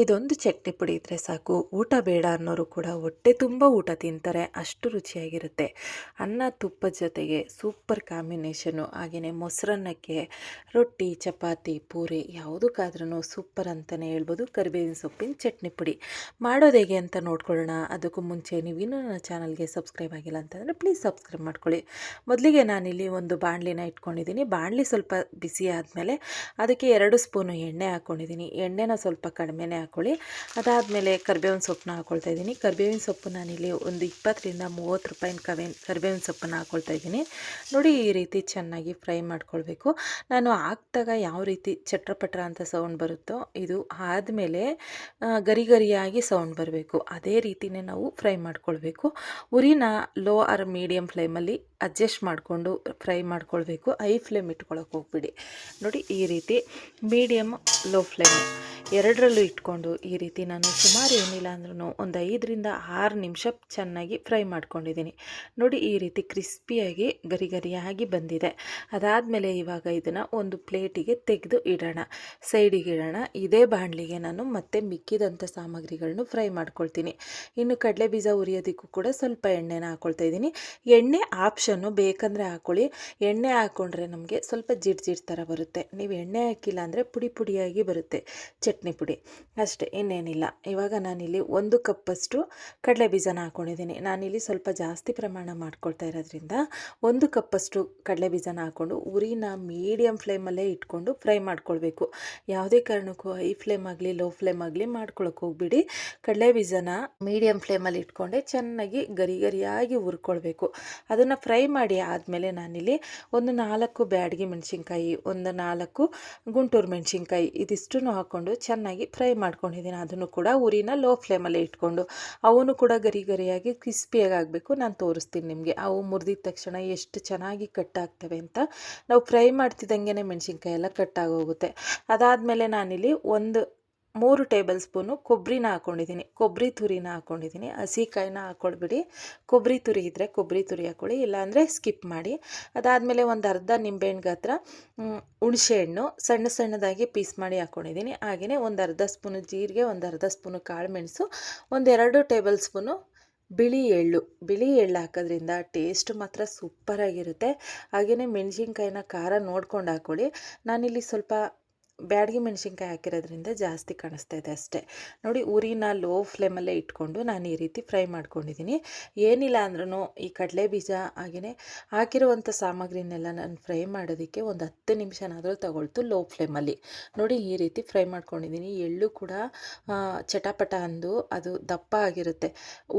ಇದೊಂದು ಚಟ್ನಿ ಪುಡಿ ಇದ್ದರೆ ಸಾಕು, ಊಟ ಬೇಡ ಅನ್ನೋರು ಕೂಡ ಹೊಟ್ಟೆ ತುಂಬ ಊಟ ತಿಂತಾರೆ, ಅಷ್ಟು ರುಚಿಯಾಗಿರುತ್ತೆ. ಅನ್ನ ತುಪ್ಪದ ಜೊತೆಗೆ ಸೂಪರ್ ಕಾಂಬಿನೇಷನು. ಹಾಗೆಯೇ ಮೊಸರನ್ನಕ್ಕೆ, ರೊಟ್ಟಿ, ಚಪಾತಿ, ಪೂರಿ ಯಾವುದಕ್ಕಾದ್ರೂ ಸೂಪರ್ ಅಂತಲೇ ಹೇಳ್ಬೋದು ಕರಿಬೇವಿನ ಸೊಪ್ಪಿನ ಚಟ್ನಿ ಪುಡಿ. ಮಾಡೋದು ಹೇಗೆ ಅಂತ ನೋಡ್ಕೊಳ್ಳೋಣ. ಅದಕ್ಕೂ ಮುಂಚೆ ನೀವಿನ್ನೂ ನನ್ನ ಚಾನಲ್ಗೆ ಸಬ್ಸ್ಕ್ರೈಬ್ ಆಗಿಲ್ಲ ಅಂತಂದರೆ ಪ್ಲೀಸ್ ಸಬ್ಸ್ಕ್ರೈಬ್ ಮಾಡ್ಕೊಳ್ಳಿ. ಮೊದಲಿಗೆ ನಾನಿಲ್ಲಿ ಒಂದು ಬಾಣಲಿನ ಇಟ್ಕೊಂಡಿದ್ದೀನಿ. ಬಾಣಲಿ ಸ್ವಲ್ಪ ಬಿಸಿ ಆದಮೇಲೆ ಅದಕ್ಕೆ 2 ಸ್ಪೂನು ಎಣ್ಣೆ ಹಾಕ್ಕೊಂಡಿದ್ದೀನಿ. ಎಣ್ಣೆನ ಸ್ವಲ್ಪ ಕಡಿಮೆನೇ ಹಾಕ್ಕೊಳ್ಳಿ. ಅದಾದಮೇಲೆ ಕರಿಬೇವಿನ ಸೊಪ್ಪನ್ನ ಹಾಕ್ಕೊಳ್ತಾ ಇದ್ದೀನಿ. ಕರಿಬೇವಿನ ಸೊಪ್ಪು ನಾನಿಲ್ಲಿ ಒಂದು 20 ರಿಂದ 30 ರೂಪಾಯಿನ ಕರಿಬೇವಿನ ಸೊಪ್ಪನ್ನು ಹಾಕ್ಕೊಳ್ತಾ ಇದ್ದೀನಿ. ನೋಡಿ, ಈ ರೀತಿ ಚೆನ್ನಾಗಿ ಫ್ರೈ ಮಾಡ್ಕೊಳ್ಬೇಕು. ನಾನು ಹಾಕಿದಾಗ ಯಾವ ರೀತಿ ಚಟ್ರಪಟ್ರ ಅಂತ ಸೌಂಡ್ ಬರುತ್ತೋ, ಇದು ಆದಮೇಲೆ ಗರಿ ಗರಿಯಾಗಿ ಸೌಂಡ್ ಬರಬೇಕು. ಅದೇ ರೀತಿಯೇ ನಾವು ಫ್ರೈ ಮಾಡ್ಕೊಳ್ಬೇಕು. ಉರಿನ ಲೋ ಆರ್ ಮೀಡಿಯಮ್ ಫ್ಲೇಮಲ್ಲಿ ಅಡ್ಜಸ್ಟ್ ಮಾಡಿಕೊಂಡು ಫ್ರೈ ಮಾಡ್ಕೊಳ್ಬೇಕು. ಹೈ ಫ್ಲೇಮ್ ಇಟ್ಕೊಳ್ಳೋಕೆ ಹೋಗ್ಬಿಡಿ. ನೋಡಿ, ಈ ರೀತಿ ಮೀಡಿಯಮ್ ಲೋ ಫ್ಲೇಮ್ ಎರಡರಲ್ಲೂ ಇಟ್ಕೊಂಡು ಈ ರೀತಿ ನಾನು ಸುಮಾರು ಏನಿಲ್ಲ ಅಂದ್ರೂ ಒಂದು 5 ರಿಂದ 6 ನಿಮಿಷ ಚೆನ್ನಾಗಿ ಫ್ರೈ ಮಾಡ್ಕೊಂಡಿದ್ದೀನಿ. ನೋಡಿ, ಈ ರೀತಿ ಕ್ರಿಸ್ಪಿಯಾಗಿ ಗರಿ ಗರಿಯಾಗಿ ಬಂದಿದೆ. ಅದಾದಮೇಲೆ ಇವಾಗ ಇದನ್ನು ಒಂದು ಪ್ಲೇಟಿಗೆ ತೆಗೆದು ಇಡೋಣ, ಸೈಡಿಗೆ ಇಡೋಣ. ಇದೇ ಬಾಣಲಿಗೆ ನಾನು ಮತ್ತೆ ಮಿಕ್ಕಿದಂಥ ಸಾಮಗ್ರಿಗಳನ್ನು ಫ್ರೈ ಮಾಡ್ಕೊಳ್ತೀನಿ. ಇನ್ನು ಕಡಲೆ ಬೀಜ ಹುರಿಯೋದಕ್ಕೂ ಕೂಡ ಸ್ವಲ್ಪ ಎಣ್ಣೆನ ಹಾಕ್ಕೊಳ್ತಾ ಇದ್ದೀನಿ. ಎಣ್ಣೆ ಆಪ್ಷನ್ನು, ಬೇಕಂದರೆ ಹಾಕ್ಕೊಳ್ಳಿ. ಎಣ್ಣೆ ಹಾಕ್ಕೊಂಡ್ರೆ ನಮಗೆ ಸ್ವಲ್ಪ ಜಿಡ್ ಥರ ಬರುತ್ತೆ. ನೀವು ಎಣ್ಣೆ ಹಾಕಿಲ್ಲ ಅಂದರೆ ಪುಡಿ ಪುಡಿಯಾಗಿ ಬರುತ್ತೆ ಚಟ್ನಿ ಪುಡಿ, ಅಷ್ಟೇ, ಇನ್ನೇನಿಲ್ಲ. ಇವಾಗ ನಾನಿಲ್ಲಿ 1 ಕಪ್ಪಷ್ಟು ಕಡಲೆ ಬೀಜನ ಹಾಕ್ಕೊಂಡಿದ್ದೀನಿ. ನಾನಿಲ್ಲಿ ಸ್ವಲ್ಪ ಜಾಸ್ತಿ ಪ್ರಮಾಣ ಮಾಡ್ಕೊಳ್ತಾ ಇರೋದ್ರಿಂದ 1 ಕಪ್ಪಷ್ಟು ಕಡಲೆ ಬೀಜನ ಹಾಕ್ಕೊಂಡು ಉರಿನ ಮೀಡಿಯಮ್ ಫ್ಲೇಮಲ್ಲೇ ಇಟ್ಕೊಂಡು ಫ್ರೈ ಮಾಡ್ಕೊಳ್ಬೇಕು. ಯಾವುದೇ ಕಾರಣಕ್ಕೂ ಹೈ ಫ್ಲೇಮ್ ಆಗಲಿ ಲೋ ಫ್ಲೇಮ್ ಆಗಲಿ ಮಾಡ್ಕೊಳಕ್ಕೆ ಹೋಗ್ಬಿಡಿ. ಕಡಲೆ ಬೀಜನ ಮೀಡಿಯಮ್ ಫ್ಲೇಮಲ್ಲಿ ಇಟ್ಕೊಂಡೆ ಚೆನ್ನಾಗಿ ಗರಿ ಗರಿಯಾಗಿ ಹುರ್ಕೊಳ್ಬೇಕು. ಅದನ್ನು ಫ್ರೈ ಮಾಡಿ ಆದಮೇಲೆ ನಾನಿಲ್ಲಿ ಒಂದು 4 ಬ್ಯಾಡಗಿ ಮೆಣಸಿನ್ಕಾಯಿ, ಒಂದು 4 ಗುಂಟೂರು ಮೆಣಸಿನ್ಕಾಯಿ ಇದಿಷ್ಟನ್ನು ಹಾಕ್ಕೊಂಡು ಚೆನ್ನಾಗಿ ಫ್ರೈ ಮಾಡ್ಕೊಂಡಿದ್ದೀನಿ. ಅದನ್ನು ಕೂಡ ಉರಿನ ಲೋ ಫ್ಲೇಮಲ್ಲೇ ಇಟ್ಕೊಂಡು ಅವನು ಕೂಡ ಗರಿ ಗರಿಯಾಗಿ ಕ್ರಿಸ್ಪಿಯಾಗಿ ಆಗಬೇಕು. ನಾನು ತೋರಿಸ್ತೀನಿ ನಿಮಗೆ. ಅವು ಮುರಿದಿದ ತಕ್ಷಣ ಎಷ್ಟು ಚೆನ್ನಾಗಿ ಕಟ್ಟಾಗ್ತವೆ ಅಂತ. ನಾವು ಫ್ರೈ ಮಾಡ್ತಿದ್ದಂಗೆ ಮೆಣಸಿನ್ಕಾಯಿ ಎಲ್ಲ ಕಟ್ಟಾಗೋಗುತ್ತೆ. ಅದಾದಮೇಲೆ ನಾನಿಲ್ಲಿ 3 ಟೇಬಲ್ ಸ್ಪೂನು ಕೊಬ್ಬರಿನ ಹಾಕ್ಕೊಂಡಿದ್ದೀನಿ. ಕೊಬ್ಬರಿ ತುರಿನ ಹಾಕ್ಕೊಂಡಿದ್ದೀನಿ. ಹಸಿಕಾಯಿನ ಹಾಕ್ಕೊಳ್ಬಿಡಿ. ಕೊಬ್ಬರಿ ತುರಿ ಇದ್ದರೆ ಕೊಬ್ಬರಿ ತುರಿ ಹಾಕ್ಕೊಳ್ಳಿ, ಇಲ್ಲಾಂದರೆ ಸ್ಕಿಪ್ ಮಾಡಿ. ಅದಾದಮೇಲೆ ಒಂದು ಅರ್ಧ ನಿಂಬೆಹಣ್ಣು ಗಾತ್ರ ಹುಣಸೆಹಣ್ಣು ಸಣ್ಣದಾಗಿ ಪೀಸ್ ಮಾಡಿ ಹಾಕ್ಕೊಂಡಿದ್ದೀನಿ. ಹಾಗೆಯೇ ಒಂದು ಅರ್ಧ ಸ್ಪೂನು ಜೀರಿಗೆ, ಒಂದು ಅರ್ಧ ಸ್ಪೂನು ಕಾಳುಮೆಣಸು, ಒಂದು 2 ಟೇಬಲ್ ಸ್ಪೂನು ಬಿಳಿ ಎಳ್ಳು ಹಾಕೋದ್ರಿಂದ ಟೇಸ್ಟ್ ಮಾತ್ರ ಸೂಪರಾಗಿರುತ್ತೆ. ಹಾಗೆಯೇ ಮೆಣಸಿನ್ಕಾಯಿನ ಖಾರ ನೋಡ್ಕೊಂಡು ಹಾಕ್ಕೊಳ್ಳಿ. ನಾನಿಲ್ಲಿ ಸ್ವಲ್ಪ ಬ್ಯಾಡಗಿ ಮೆಣಸಿನ್ಕಾಯಿ ಹಾಕಿರೋದ್ರಿಂದ ಜಾಸ್ತಿ ಕಾಣಿಸ್ತಾ ಇದೆ ಅಷ್ಟೇ. ನೋಡಿ, ಉರಿನ ಲೋ ಫ್ಲೇಮಲ್ಲೇ ಇಟ್ಕೊಂಡು ನಾನು ಈ ರೀತಿ ಫ್ರೈ ಮಾಡ್ಕೊಂಡಿದ್ದೀನಿ. ಏನಿಲ್ಲ ಅಂದ್ರೂ ಈ ಕಡಲೆ ಬೀಜ ಹಾಗೆಯೇ ಹಾಕಿರುವಂಥ ಸಾಮಗ್ರಿನೆಲ್ಲ ನಾನು ಫ್ರೈ ಮಾಡೋದಕ್ಕೆ ಒಂದು 10 ನಿಮಿಷನಾದರೂ ತಗೊಳ್ತು ಲೋ ಫ್ಲೇಮಲ್ಲಿ. ನೋಡಿ, ಈ ರೀತಿ ಫ್ರೈ ಮಾಡ್ಕೊಂಡಿದ್ದೀನಿ. ಎಳ್ಳು ಕೂಡ ಚಟಪಟ ಅಂದು ಅದು ದಪ್ಪ ಆಗಿರುತ್ತೆ,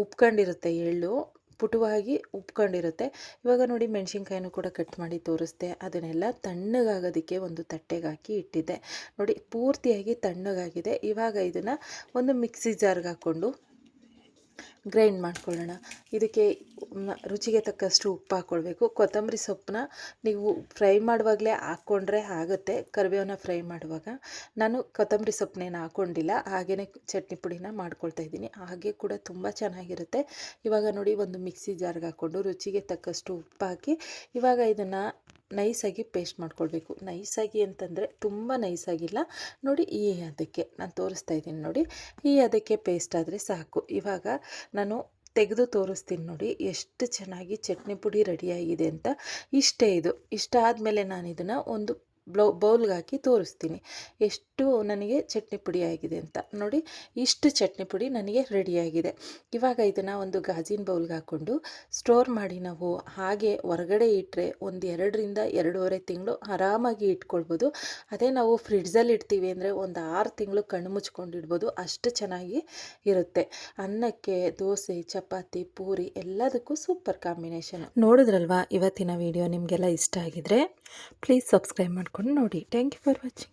ಉಪ್ಕೊಂಡಿರುತ್ತೆ, ಎಳ್ಳು ಪುಟವಾಗಿ ಉಪ್ಕೊಂಡಿರುತ್ತೆ. ಇವಾಗ ನೋಡಿ, ಮೆಣಸಿನ್ಕಾಯಿನೂ ಕೂಡ ಕಟ್ ಮಾಡಿ ತೋರಿಸ್ದೆ. ಅದನ್ನೆಲ್ಲ ತಣ್ಣಗಾಗೋದಕ್ಕೆ ಒಂದು ತಟ್ಟೆಗೆ ಹಾಕಿ ಇಟ್ಟಿದ್ದೆ. ನೋಡಿ, ಪೂರ್ತಿಯಾಗಿ ತಣ್ಣಗಾಗಿದೆ. ಇವಾಗ ಇದನ್ನು ಒಂದು ಮಿಕ್ಸಿ ಜಾರ್ಗೆ ಹಾಕ್ಕೊಂಡು ಗ್ರೈಂಡ್ ಮಾಡ್ಕೊಳ್ಳೋಣ. ಇದಕ್ಕೆ ರುಚಿಗೆ ತಕ್ಕಷ್ಟು ಉಪ್ಪು ಹಾಕ್ಕೊಳ್ಬೇಕು. ಕೊತ್ತಂಬರಿ ಸೊಪ್ಪನ್ನ ನೀವು ಫ್ರೈ ಮಾಡುವಾಗಲೇ ಹಾಕ್ಕೊಂಡ್ರೆ ಆಗುತ್ತೆ. ಕರಿಬೇವನ್ನ ಫ್ರೈ ಮಾಡುವಾಗ ನಾನು ಕೊತ್ತಂಬರಿ ಸೊಪ್ಪನ್ನೇನು ಹಾಕ್ಕೊಂಡಿಲ್ಲ, ಹಾಗೆಯೇ ಚಟ್ನಿ ಪುಡಿನ ಮಾಡ್ಕೊಳ್ತಾ ಇದ್ದೀನಿ. ಹಾಗೆ ಕೂಡ ತುಂಬ ಚೆನ್ನಾಗಿರುತ್ತೆ. ಇವಾಗ ನೋಡಿ, ಒಂದು ಮಿಕ್ಸಿ ಜಾರ್ಗೆ ಹಾಕ್ಕೊಂಡು ರುಚಿಗೆ ತಕ್ಕಷ್ಟು ಉಪ್ಪು ಹಾಕಿ ಇವಾಗ ಇದನ್ನು ನೈಸಾಗಿ ಪೇಸ್ಟ್ ಮಾಡ್ಕೊಳ್ಬೇಕು. ನೈಸಾಗಿ ಅಂತಂದರೆ ತುಂಬ ನೈಸಾಗಿಲ್ಲ. ನೋಡಿ, ಈ ಅದಕ್ಕೆ ನಾನು ತೋರಿಸ್ತಾ ಇದ್ದೀನಿ. ನೋಡಿ, ಈ ಅದಕ್ಕೆ ಪೇಸ್ಟ್ ಆದರೆ ಸಾಕು. ಇವಾಗ ನಾನು ತೆಗೆದು ತೋರಿಸ್ತೀನಿ. ನೋಡಿ, ಎಷ್ಟು ಚೆನ್ನಾಗಿ ಚಟ್ನಿ ಪುಡಿ ರೆಡಿಯಾಗಿದೆ ಅಂತ. ಇಷ್ಟೇ ಇದು. ಇಷ್ಟ ಆದಮೇಲೆ ನಾನು ಇದನ್ನು ಒಂದು ಬೌಲ್ಗೆ ಹಾಕಿ ತೋರಿಸ್ತೀನಿ ಎಷ್ಟು ನನಗೆ ಚಟ್ನಿ ಪುಡಿ ಆಗಿದೆ ಅಂತ. ನೋಡಿ, ಇಷ್ಟು ಚಟ್ನಿ ಪುಡಿ ನನಗೆ ರೆಡಿಯಾಗಿದೆ. ಇವಾಗ ಇದನ್ನು ಒಂದು ಗಾಜಿನ ಬೌಲ್ಗೆ ಹಾಕ್ಕೊಂಡು ಸ್ಟೋರ್ ಮಾಡಿ ನಾವು ಹಾಗೆ ಹೊರಗಡೆ ಇಟ್ಟರೆ ಒಂದು 2 ರಿಂದ 2.5 ತಿಂಗಳು ಆರಾಮಾಗಿ ಇಟ್ಕೊಳ್ಬೋದು. ಅದೇ ನಾವು ಫ್ರಿಡ್ಜಲ್ಲಿ ಇಡ್ತೀವಿ ಅಂದರೆ ಒಂದು 6 ತಿಂಗಳು ಕಣ್ಣು ಮುಚ್ಕೊಂಡು ಇಡ್ಬೋದು, ಅಷ್ಟು ಚೆನ್ನಾಗಿ ಇರುತ್ತೆ. ಅನ್ನಕ್ಕೆ, ದೋಸೆ, ಚಪಾತಿ, ಪೂರಿ ಎಲ್ಲದಕ್ಕೂ ಸೂಪರ್ ಕಾಂಬಿನೇಷನ್. ನೋಡಿದ್ರಲ್ವಾ ಇವತ್ತಿನ ವಿಡಿಯೋ? ನಿಮಗೆಲ್ಲ ಇಷ್ಟ ಆಗಿದ್ರೆ ಪ್ಲೀಸ್ ಸಬ್ಸ್ಕ್ರೈಬ್ ಮಾಡ್ಕೊಂಡು ನೋಡಿ. Thank you for watching.